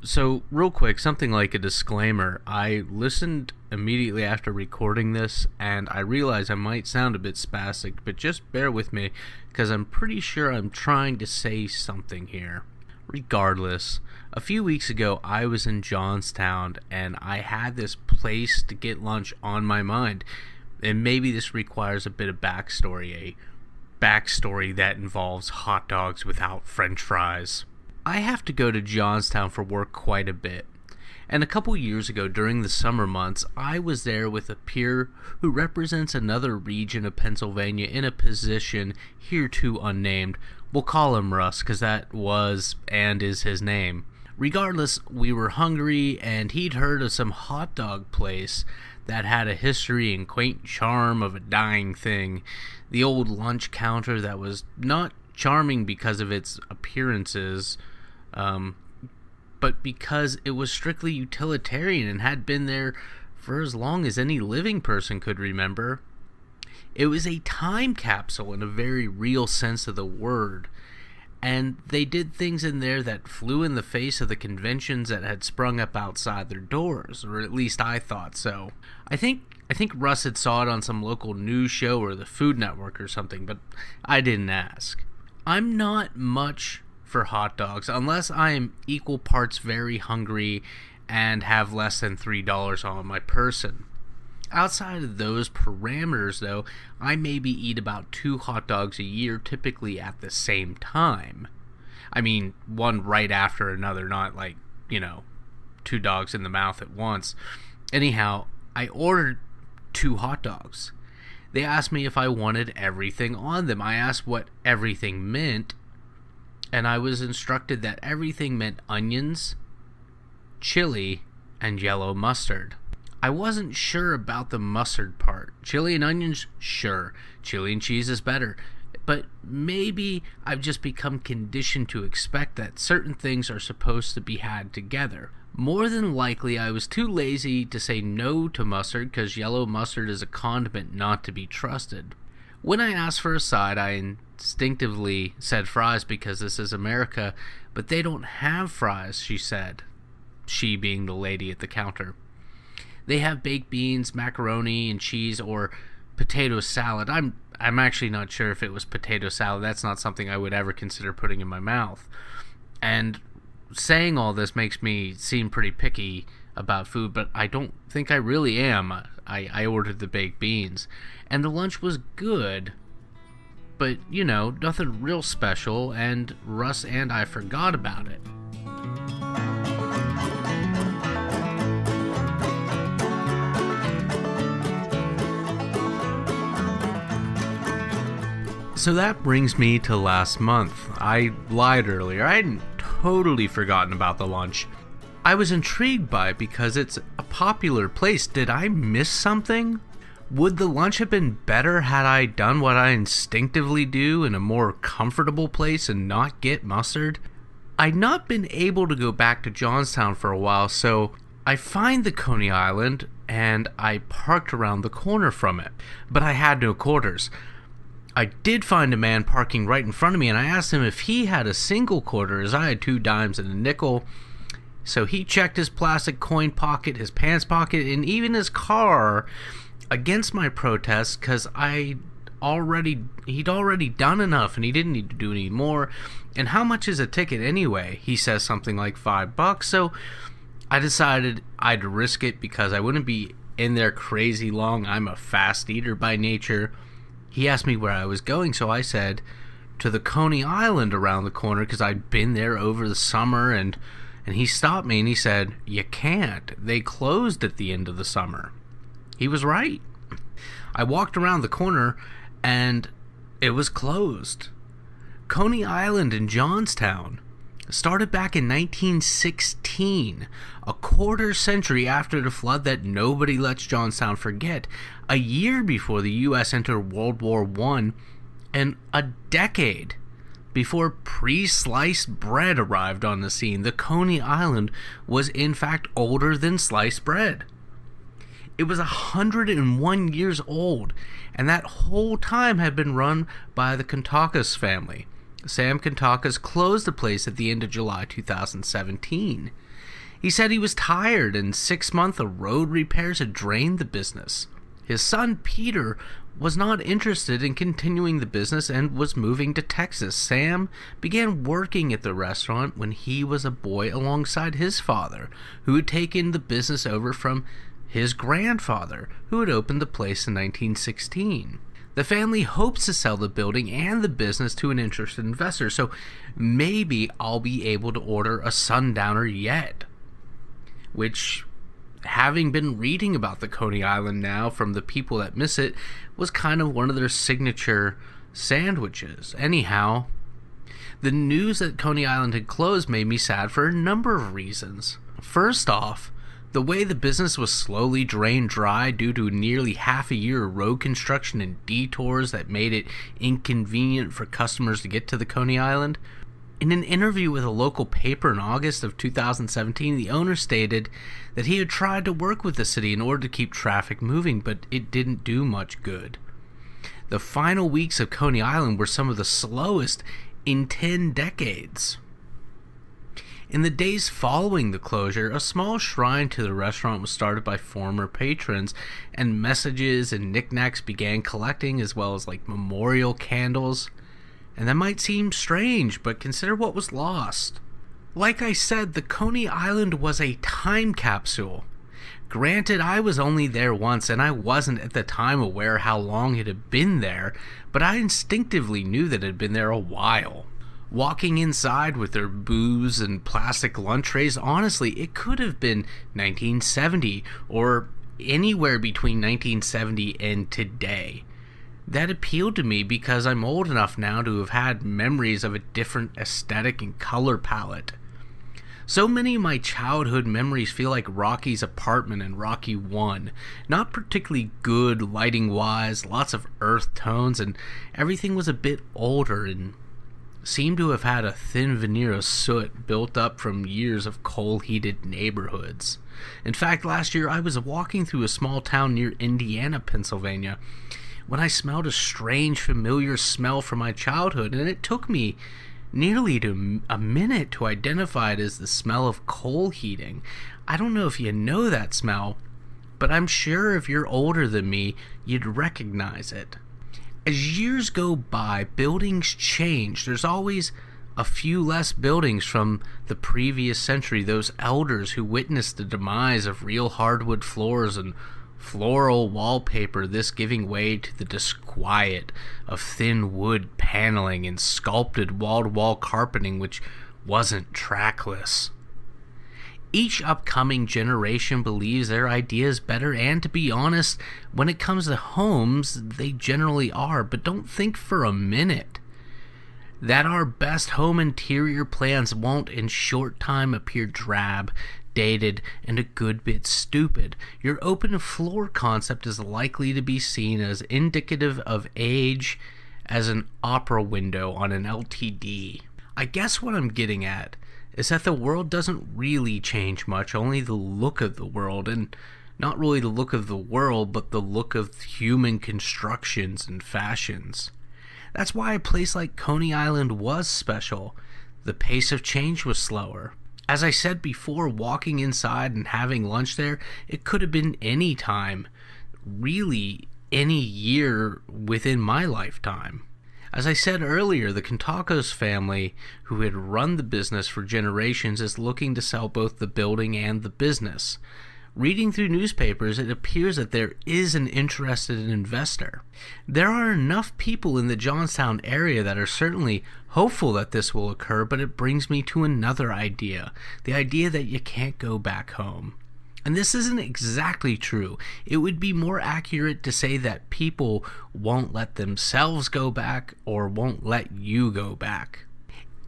So, real quick, something like a disclaimer. I listened immediately after recording this, and I realize I might sound a bit spastic, but just bear with me, because I'm pretty sure I'm trying to say something here. Regardless, a few weeks ago, I was in Johnstown, and I had this place to get lunch on my mind. And maybe this requires a bit of backstory, a backstory that involves hot dogs without french fries. I have to go to Johnstown for work quite a bit. And a couple years ago, during the summer months, I was there with a peer who represents another region of Pennsylvania in a position hereto unnamed. We'll call him Russ, because that was and is his name. Regardless, we were hungry, and he'd heard of some hot dog place that had a history and quaint charm of a dying thing. The old lunch counter that was not charming because of its appearances, but because it was strictly utilitarian and had been there for as long as any living person could remember. It was a time capsule in a very real sense of the word, and they did things in there that flew in the face of the conventions that had sprung up outside their doors, or at least I thought so. I think Russ had saw it on some local news show or the Food Network or something, but I didn't ask. I'm not much for hot dogs unless I am equal parts very hungry and have less than $3 on my person. Outside of those parameters, though, I maybe eat about 2 hot dogs a year, typically at the same time. I mean, one right after another, not like, 2 dogs in the mouth at once. Anyhow, I ordered 2 hot dogs. They asked me if I wanted everything on them. I asked what everything meant, and I was instructed that everything meant onions, chili, and yellow mustard. I wasn't sure about the mustard part. Chili and onions, sure. Chili and cheese is better. But maybe I've just become conditioned to expect that certain things are supposed to be had together. More than likely, I was too lazy to say no to mustard because yellow mustard is a condiment not to be trusted. When I asked for a side, I instinctively said fries because this is America, but they don't have fries, she said. She being the lady at the counter. They have baked beans, macaroni and cheese, or potato salad. I'm actually not sure if it was potato salad. That's not something I would ever consider putting in my mouth. And saying all this makes me seem pretty picky about food, but I don't think I really am. I ordered the baked beans, and the lunch was good, but, nothing real special, and Russ and I forgot about it. So that brings me to last month. I lied earlier. I hadn't totally forgotten about the lunch. I was intrigued by it because it's a popular place. Did I miss something? Would the lunch have been better had I done what I instinctively do in a more comfortable place and not get mustard? I'd not been able to go back to Johnstown for a while, so I find the Coney Island and I parked around the corner from it. But I had no quarters. I did find a man parking right in front of me, and I asked him if he had a single quarter, as I had 2 dimes and a nickel. So he checked his plastic coin pocket, his pants pocket, and even his car against my protest, because he'd already done enough, and he didn't need to do any more. And how much is a ticket anyway? He says something like $5. So I decided I'd risk it because I wouldn't be in there crazy long. I'm a fast eater by nature. He asked me where I was going, so I said to the Coney Island around the corner because I'd been there over the summer, and he stopped me and he said, "You can't. They closed at the end of the summer." He was right. I walked around the corner and it was closed. Coney Island in Johnstown started back in 1916, a quarter century after the flood that nobody lets Johnstown forget, a year before the U.S. entered World War I, and a decade before pre-sliced bread arrived on the scene. The Coney Island was in fact older than sliced bread. It was 101 years old, and that whole time had been run by the Kontakas family. Sam Kantakas closed the place at the end of July 2017. He said he was tired, and 6 months of road repairs had drained the business. His son, Peter, was not interested in continuing the business and was moving to Texas. Sam began working at the restaurant when he was a boy alongside his father, who had taken the business over from his grandfather, who had opened the place in 1916. The family hopes to sell the building and the business to an interested investor, so maybe I'll be able to order a Sundowner yet. Which, having been reading about the Coney Island now from the people that miss it, was kind of one of their signature sandwiches. Anyhow, the news that Coney Island had closed made me sad for a number of reasons. First off, the way the business was slowly drained dry due to nearly half a year of road construction and detours that made it inconvenient for customers to get to the Coney Island. In an interview with a local paper in August of 2017, the owner stated that he had tried to work with the city in order to keep traffic moving, but it didn't do much good. The final weeks of Coney Island were some of the slowest in 10 decades. In the days following the closure, a small shrine to the restaurant was started by former patrons, and messages and knickknacks began collecting, as well as memorial candles. And that might seem strange, but consider what was lost. Like I said, the Coney Island was a time capsule. Granted, I was only there once, and I wasn't at the time aware how long it had been there, but I instinctively knew that it had been there a while. Walking inside with their booze and plastic lunch trays, honestly, it could have been 1970 or anywhere between 1970 and today. That appealed to me because I'm old enough now to have had memories of a different aesthetic and color palette. So many of my childhood memories feel like Rocky's apartment in Rocky 1. Not particularly good lighting-wise, lots of earth tones, and everything was a bit older and seemed to have had a thin veneer of soot built up from years of coal-heated neighborhoods. In fact, last year I was walking through a small town near Indiana, Pennsylvania, when I smelled a strange, familiar smell from my childhood, and it took me nearly a minute to identify it as the smell of coal heating. I don't know if you know that smell, but I'm sure if you're older than me, you'd recognize it. As years go by, buildings change. There's always a few less buildings from the previous century, those elders who witnessed the demise of real hardwood floors and floral wallpaper, this giving way to the disquiet of thin wood paneling and sculpted wall-to-wall carpeting which wasn't trackless. Each upcoming generation believes their idea is better, and to be honest, when it comes to homes, they generally are, but don't think for a minute that our best home interior plans won't in short time appear drab, dated, and a good bit stupid. Your open floor concept is likely to be seen as indicative of age as an opera window on an LTD. I guess what I'm getting at is that the world doesn't really change much, only the look of the world, and not really the look of the world, but the look of human constructions and fashions. That's why a place like Coney Island was special. The pace of change was slower. As I said before, walking inside and having lunch there, it could have been any time, really any year within my lifetime. As I said earlier, the Kantakas family, who had run the business for generations, is looking to sell both the building and the business. Reading through newspapers, it appears that there is an interested investor. There are enough people in the Johnstown area that are certainly hopeful that this will occur, but it brings me to another idea, the idea that you can't go back home. And this isn't exactly true. It would be more accurate to say that people won't let themselves go back or won't let you go back.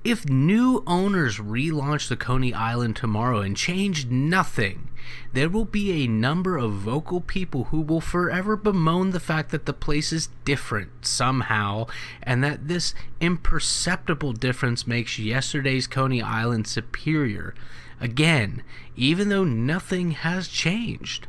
If new owners relaunch the Coney Island tomorrow and change nothing, there will be a number of vocal people who will forever bemoan the fact that the place is different somehow, and that this imperceptible difference makes yesterday's Coney Island superior. Again, even though nothing has changed.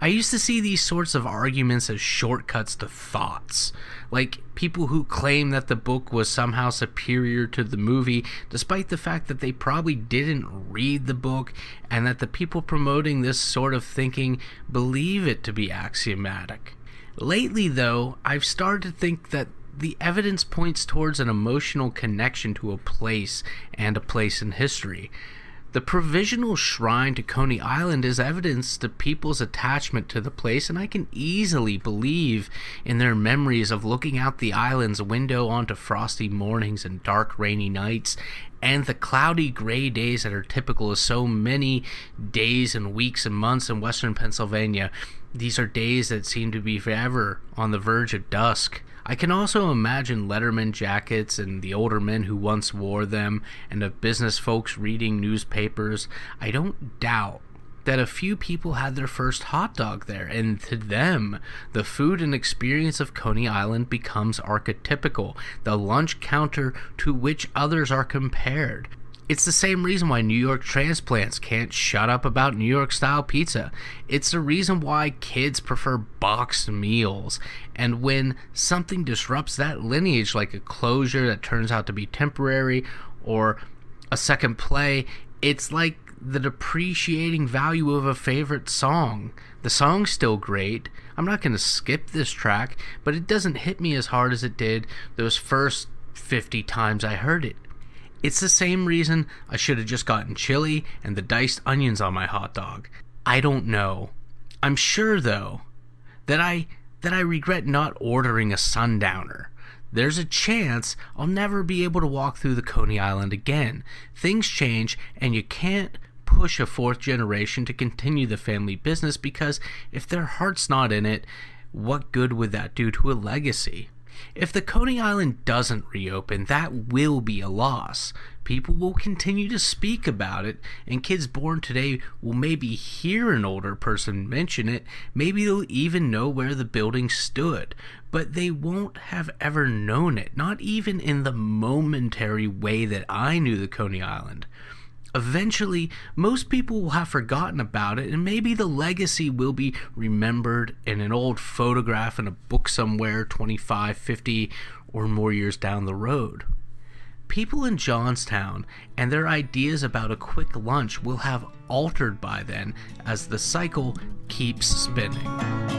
I used to see these sorts of arguments as shortcuts to thoughts. Like people who claim that the book was somehow superior to the movie, despite the fact that they probably didn't read the book, and that the people promoting this sort of thinking believe it to be axiomatic. Lately, though, I've started to think that the evidence points towards an emotional connection to a place and a place in history. The provisional shrine to Coney Island is evidence to people's attachment to the place, and I can easily believe in their memories of looking out the island's window onto frosty mornings and dark rainy nights, and the cloudy gray days that are typical of so many days and weeks and months in western Pennsylvania. These are days that seem to be forever on the verge of dusk. I can also imagine Letterman jackets and the older men who once wore them, and of business folks reading newspapers. I don't doubt that a few people had their first hot dog there, and to them, the food and experience of Coney Island becomes archetypical, the lunch counter to which others are compared. It's the same reason why New York transplants can't shut up about New York-style pizza. It's the reason why kids prefer boxed meals. And when something disrupts that lineage, like a closure that turns out to be temporary, or a second play, it's like the depreciating value of a favorite song. The song's still great. I'm not going to skip this track, but it doesn't hit me as hard as it did those first 50 times I heard it. It's the same reason I should have just gotten chili and the diced onions on my hot dog. I don't know. I'm sure, though, that I regret not ordering a Sundowner. There's a chance I'll never be able to walk through the Coney Island again. Things change, and you can't push a fourth generation to continue the family business, because if their heart's not in it, what good would that do to a legacy? If the Coney Island doesn't reopen, that will be a loss. People will continue to speak about it, and kids born today will maybe hear an older person mention it. Maybe they'll even know where the building stood, but they won't have ever known it, not even in the momentary way that I knew the Coney Island. Eventually, most people will have forgotten about it, and maybe the legacy will be remembered in an old photograph in a book somewhere 25, 50, or more years down the road. People in Johnstown and their ideas about a quick lunch will have altered by then as the cycle keeps spinning.